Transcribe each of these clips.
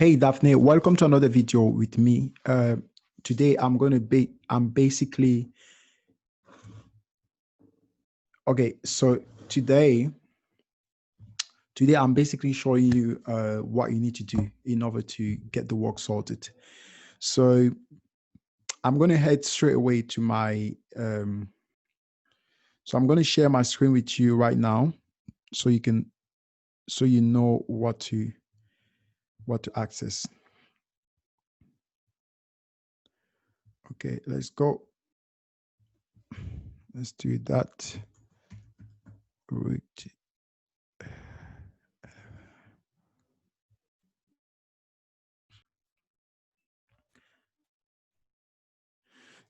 Hey Daphne, welcome to another video with me. Today I'm basically okay. So today I'm basically showing you what you need to do in order to get the work sorted. So I'm going to head straight away to my. So I'm going to share my screen with you right now, so you know what to access. Okay, let's go. Let's do that.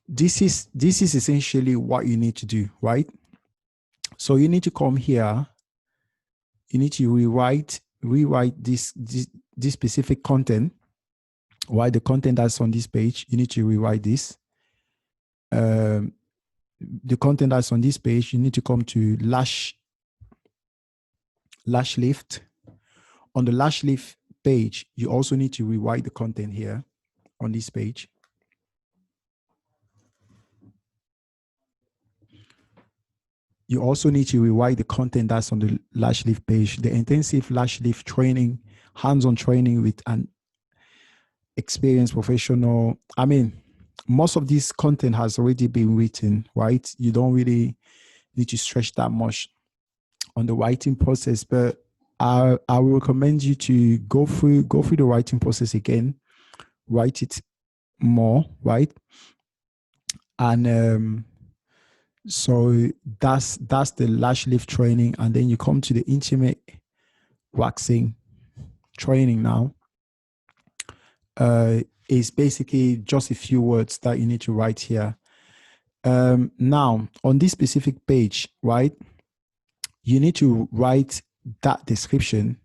This is essentially what you need to do, right? So you need to come here. You need to rewrite this specific content. Why the content that's on this page? You need to rewrite this. The content that's on this page, you need to come to lash lift. On the lash lift page, you also need to rewrite the content here on this page. You also need to rewrite the content that's on the lash lift page, the intensive lash lift training, hands-on training with an experienced professional. I mean, most of this content has already been written, right? You don't really need to stretch that much on the writing process, but I will recommend you to go through the writing process again, write it more, right? And so that's the lash lift training, and then you come to the intimate waxing training now. Is basically just a few words that you need to write here. Now on this specific page, right, you need to write that description.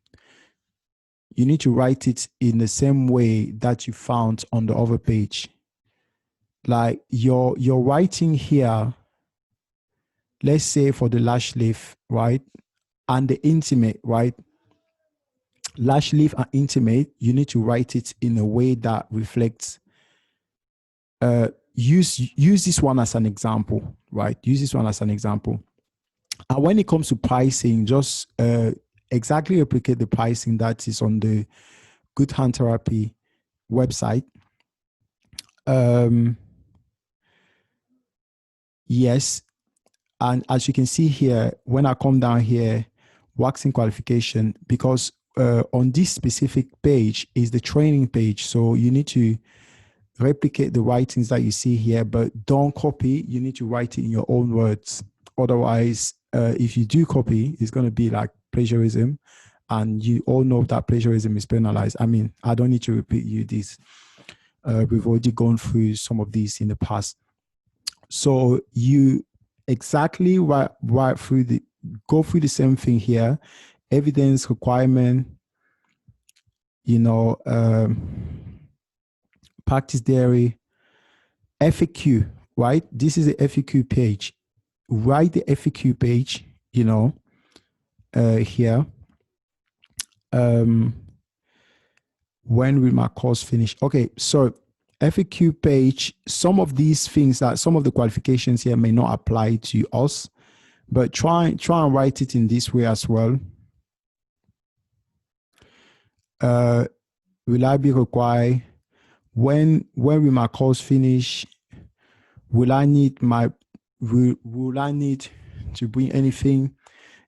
You need to write it in the same way that you found on the other page. Like your writing here, let's say for the lash lift, right, and the intimate, right? Lash lift and intimate, you need to write it in a way that reflects. Use this one as an example, right? Use this one as an example. And when it comes to pricing, just exactly replicate the pricing that is on the Good Hand Therapy website. Yes, and as you can see here, when I come down here, waxing qualification, because on this specific page is the training page, so you need to replicate the writings that you see here, but don't copy. You need to write it in your own words. Otherwise, if you do copy, it's going to be like plagiarism, and you all know that plagiarism is penalized. I mean, I don't need to repeat you this. We've already gone through some of these in the past. So you exactly go through the same thing here. Evidence requirement, practice theory, FAQ, right? This is the FAQ page. Write the FAQ page, here. When will my course finish? Okay, so FAQ page, some of these things, some of the qualifications here may not apply to us, but try and write it in this way as well. Will I be required? When will my course finish? Will I need to bring anything?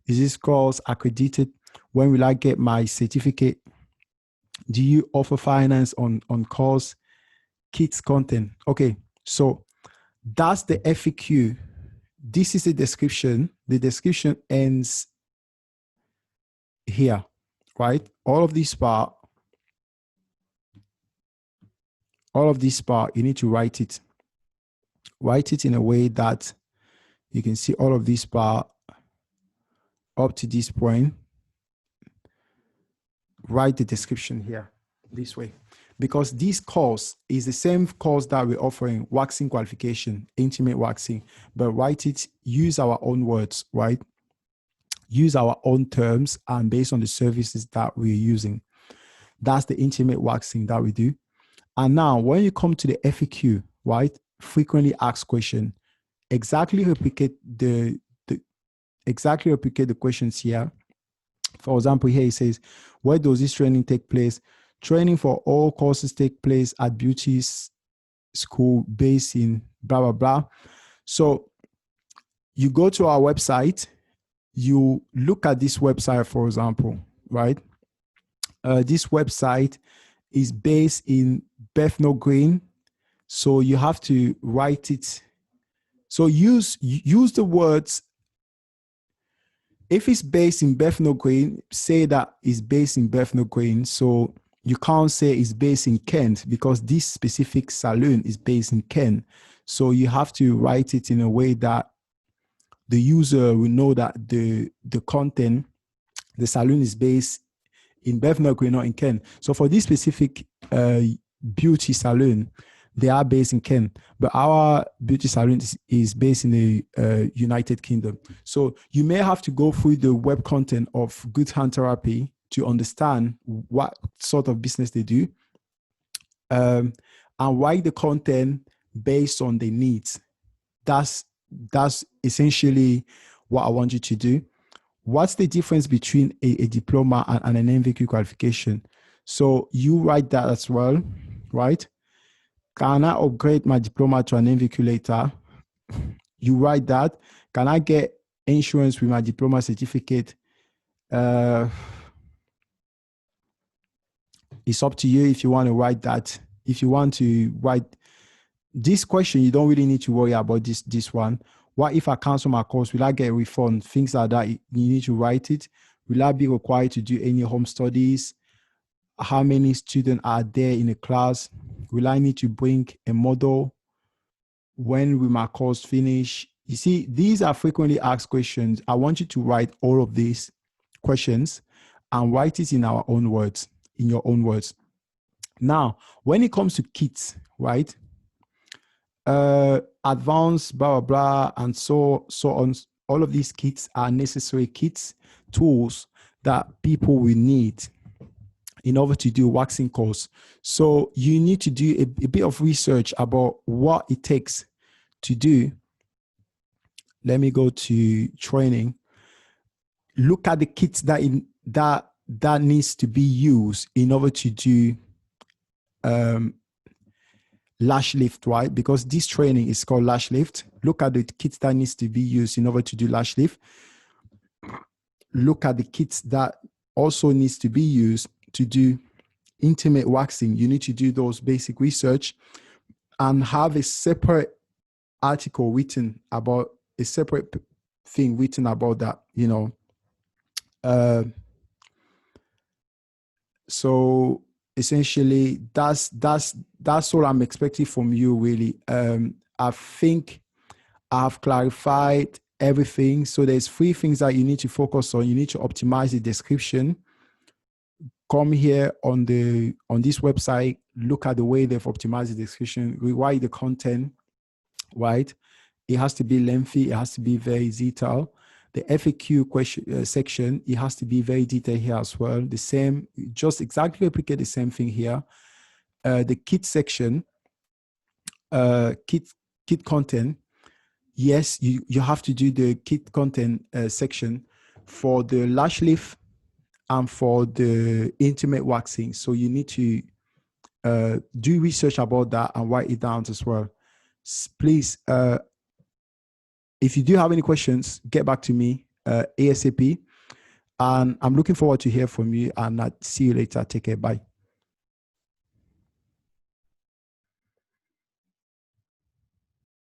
Is this course accredited? When will I get my certificate? Do you offer finance on course? Kids content. Okay, so that's the FAQ. This is the description. The description ends here, right? All of this part, you need to write it. Write it in a way that you can see all of this part up to this point. Write the description here this way, because this course is the same course that we're offering, waxing qualification, intimate waxing, but write it, use our own words, right? Use our own terms and based on the services that we're using. That's the intimate waxing that we do. And now when you come to the FAQ, right? Frequently asked question, exactly replicate the questions here. For example, here it says, where does this training take place? Training for all courses take place at beauty school based in blah, blah, blah. So you go to our website, you look at this website, for example, right? This website is based in Bethnal Green. So you have to write it. So use the words. If it's based in Bethnal Green, say that it's based in Bethnal Green. So you can't say it's based in Kent because this specific salon is based in Kent. So you have to write it in a way that the user will know that the content, the salon is based in Bethnal Green, not in Kent. So for this specific beauty salon, they are based in Kent, but our beauty salon is based in the United Kingdom. So you may have to go through the web content of Good Hand Therapy to understand what sort of business they do, and write the content based on the needs. That's essentially what I want you to do. What's the difference between a diploma and an NVQ qualification? So you write that as well, right? Can I upgrade my diploma to an NVQ later? You write that. Can I get insurance with my diploma certificate? It's up to you if you want to write that. If you want to write this question, you don't really need to worry about this one. What if I cancel my course? Will I get a refund? Things like that. You need to write it. Will I be required to do any home studies? How many students are there in a class? Will I need to bring a model? When will my course finish? You see, these are frequently asked questions. I want you to write all of these questions and write it in our own words, in your own words. Now, when it comes to kits, right? Advanced, blah, blah, blah, and so on. All of these kits are necessary kits, tools that people will need in order to do waxing course. So you need to do a bit of research about what it takes to do. Let me go to training. Look at the kits that needs to be used in order to do lash lift, right? Because this training is called lash lift. Look at the kits that needs to be used in order to do lash lift. Look at the kits that also needs to be used to do intimate waxing. You need to do those basic research and have a separate article written about a separate thing written about that, you know. So essentially that's all I'm expecting from you, really. I think I've clarified everything. So there's 3 things that you need to focus on. You need to optimize the description. Come here on this website, look at the way they've optimized the description, rewrite the content, right? It has to be lengthy. It has to be very detailed. The FAQ question section, it has to be very detailed here as well. The same, just exactly replicate the same thing here. The kit section, kit content. Yes, you have to do the kit content section for the lash lift and for the intimate waxing. So you need to do research about that and write it down as well. Please, if you do have any questions, get back to me ASAP. And I'm looking forward to hear from you, and I'll see you later. Take care. Bye.